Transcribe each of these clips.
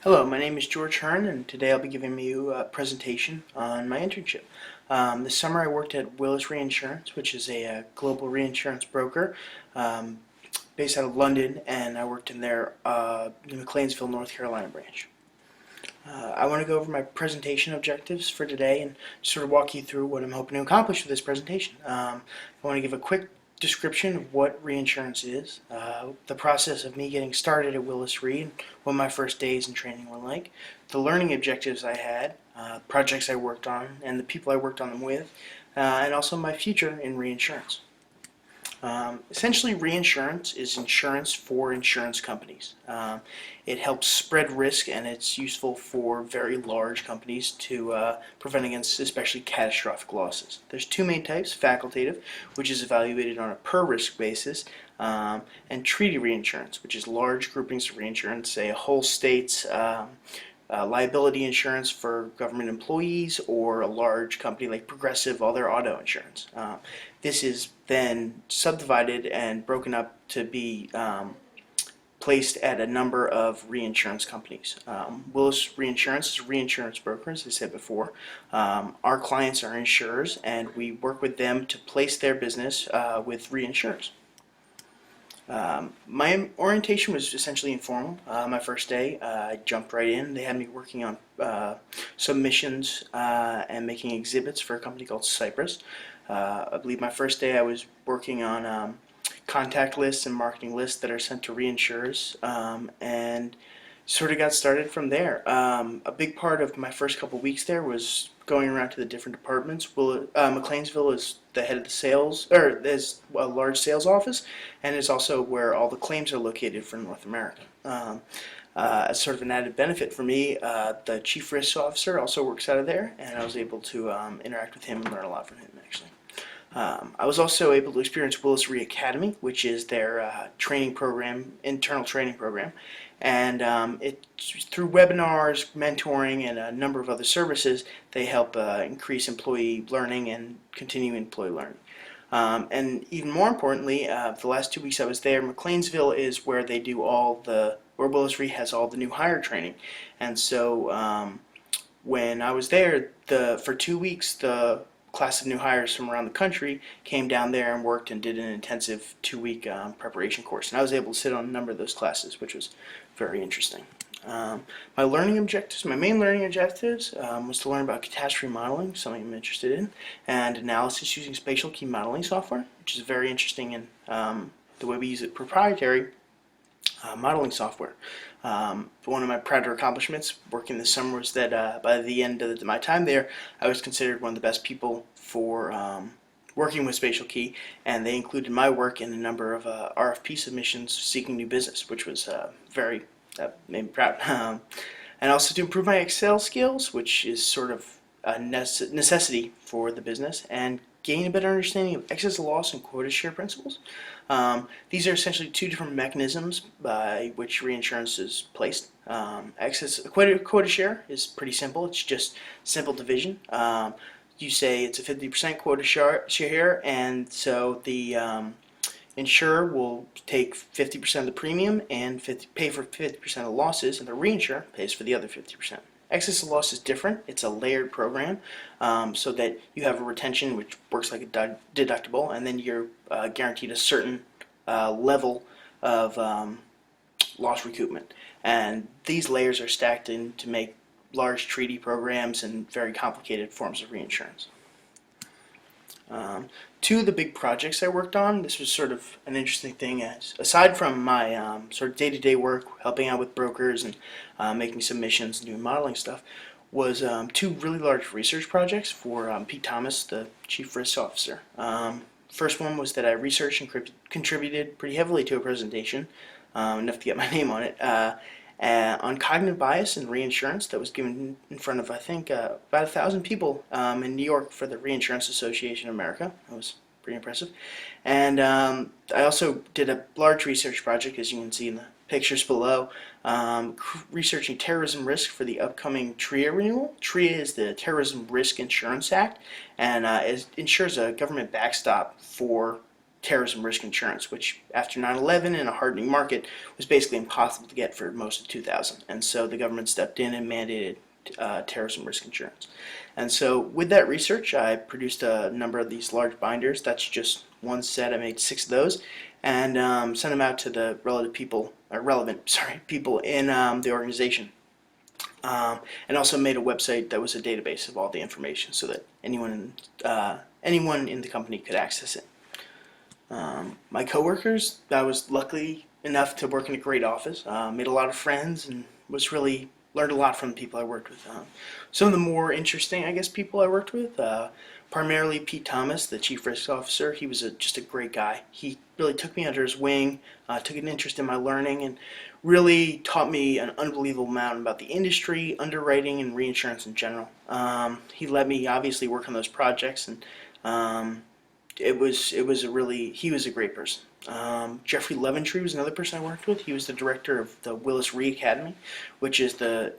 Hello, my name is George Hearn, and today I'll be giving you a presentation on my internship. This summer I worked at Willis Reinsurance, which is a global reinsurance broker um, based out of London, and I worked in their New McLeansville, North Carolina branch. I want to go over my presentation objectives for today and sort of walk you through what I'm hoping to accomplish with this presentation. I want to give a quick description of what reinsurance is, the process of me getting started at Willis Re, and what my first days in training were like, the learning objectives I had, projects I worked on, and the people I worked on them with, and also my future in reinsurance. Essentially, reinsurance is insurance for insurance companies. It helps spread risk, and it's useful for very large companies to prevent against especially catastrophic losses. There's two main types: facultative, which is evaluated on a per risk basis, and treaty reinsurance, which is large groupings of reinsurance, say a whole state's liability insurance for government employees, or a large company like Progressive, all their auto insurance. This is then subdivided and broken up to be placed at a number of reinsurance companies. Willis Reinsurance is a reinsurance broker, as I said before. Our clients are insurers, and we work with them to place their business with reinsurers. My orientation was essentially informal. My first day, I jumped right in. They had me working on submissions and making exhibits for a company called Cypress. I believe my first day I was working on contact lists and marketing lists that are sent to reinsurers, and sort of got started from there. A big part of my first couple weeks there was going around to the different departments. McLeansville is the head of the sales, or there's a large sales office, and it's also where all the claims are located for North America. As sort of an added benefit for me, the chief risk officer also works out of there, and I was able to interact with him and learn a lot from him, actually. I was also able to experience Willis Re Academy, which is their training program, internal training program, and through webinars, mentoring, and a number of other services, they help increase employee learning and continue employee learning. And even more importantly, the last 2 weeks I was there, McLeansville is where they do where Willis Re has all the new hire training, and so when I was there, for 2 weeks, the class of new hires from around the country came down there and worked and did an intensive 2-week preparation course. And I was able to sit on a number of those classes, which was very interesting. My main learning objectives was to learn about catastrophe modeling, something I'm interested in, and analysis using spatial key modeling software, which is very interesting in the way we use it, proprietary modeling software. One of my prouder accomplishments working this summer was that by the end of my time there, I was considered one of the best people for working with Spatial Key, and they included my work in a number of RFP submissions seeking new business, which was made me proud. And also to improve my Excel skills, which is sort of a necessity for the business, and gain a better understanding of excess loss and quota share principles. These are essentially two different mechanisms by which reinsurance is placed. Quota share is pretty simple. It's just simple division. You say it's a 50% quota share, and so the insurer will take 50% of the premium and pay for 50% of the losses, and the reinsurer pays for the other 50%. Excess of loss is different. It's a layered program, so that you have a retention which works like a deductible, and then you're guaranteed a certain level of loss recoupment. And these layers are stacked in to make large treaty programs and very complicated forms of reinsurance. Two of the big projects I worked on, this was sort of an interesting thing, aside from my sort of day-to-day work, helping out with brokers and making submissions and doing modeling stuff, was two really large research projects for Pete Thomas, the Chief Risk Officer. First one was that I researched and contributed pretty heavily to a presentation, enough to get my name on it, on cognitive bias and reinsurance that was given in front of, I think, about 1,000 people in New York for the Reinsurance Association of America. That was pretty impressive. And I also did a large research project, as you can see in the pictures below, researching terrorism risk for the upcoming TRIA renewal. TRIA is the Terrorism Risk Insurance Act, and it ensures a government backstop for terrorism risk insurance, which after 9/11 in a hardening market was basically impossible to get for most of 2000. And so the government stepped in and mandated terrorism risk insurance. And so with that research, I produced a number of these large binders. That's just one set. I made 6 of those and sent them out to the relevant people in the organization. And also made a website that was a database of all the information so that anyone in the company could access it. My coworkers, I was lucky enough to work in a great office, made a lot of friends, and learned a lot from the people I worked with. Some of the more interesting, I guess, people I worked with, primarily Pete Thomas, the chief risk officer. He was just a great guy. He really took me under his wing, took an interest in my learning, and really taught me an unbelievable amount about the industry, underwriting, and reinsurance in general. He let me obviously work on those projects, and he was a great person. Jeffrey Leventree was another person I worked with. He was the director of the Willis Academy, which is the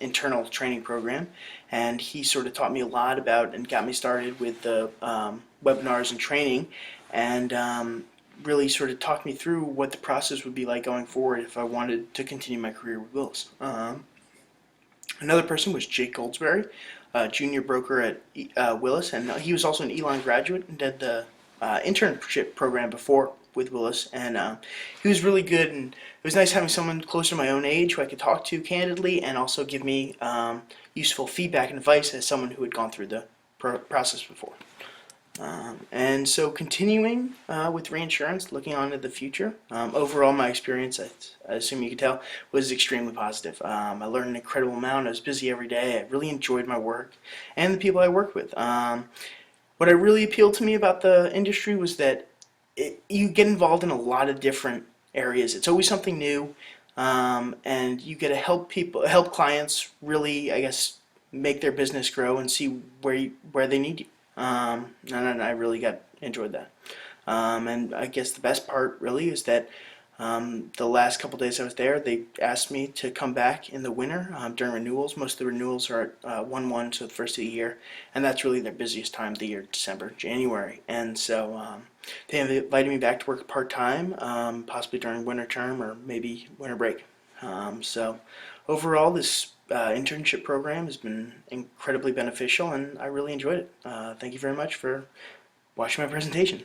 internal training program, and he sort of taught me a lot about and got me started with the webinars and training, and really sort of talked me through what the process would be like going forward if I wanted to continue my career with Willis. Another person was Jake Goldsberry, junior broker at Willis, and he was also an Elon graduate and did the internship program before with Willis, and he was really good, and it was nice having someone closer to my own age who I could talk to candidly and also give me useful feedback and advice as someone who had gone through the process before. And so continuing with reinsurance, looking on to the future, overall my experience, I assume you can tell, was extremely positive. I learned an incredible amount. I was busy every day. I really enjoyed my work and the people I worked with. What really appealed to me about the industry was that you get involved in a lot of different areas. It's always something new, and you get to help clients really, I guess, make their business grow and see where they need you. And I really enjoyed that. And I guess the best part really is that the last couple days I was there, they asked me to come back in the winter during renewals. Most of the renewals are at 1/1, so the first of the year, and that's really their busiest time of the year, December, January. And so they invited me back to work part-time, possibly during winter term or maybe winter break. So overall, this internship program has been incredibly beneficial, and I really enjoyed it. Thank you very much for watching my presentation.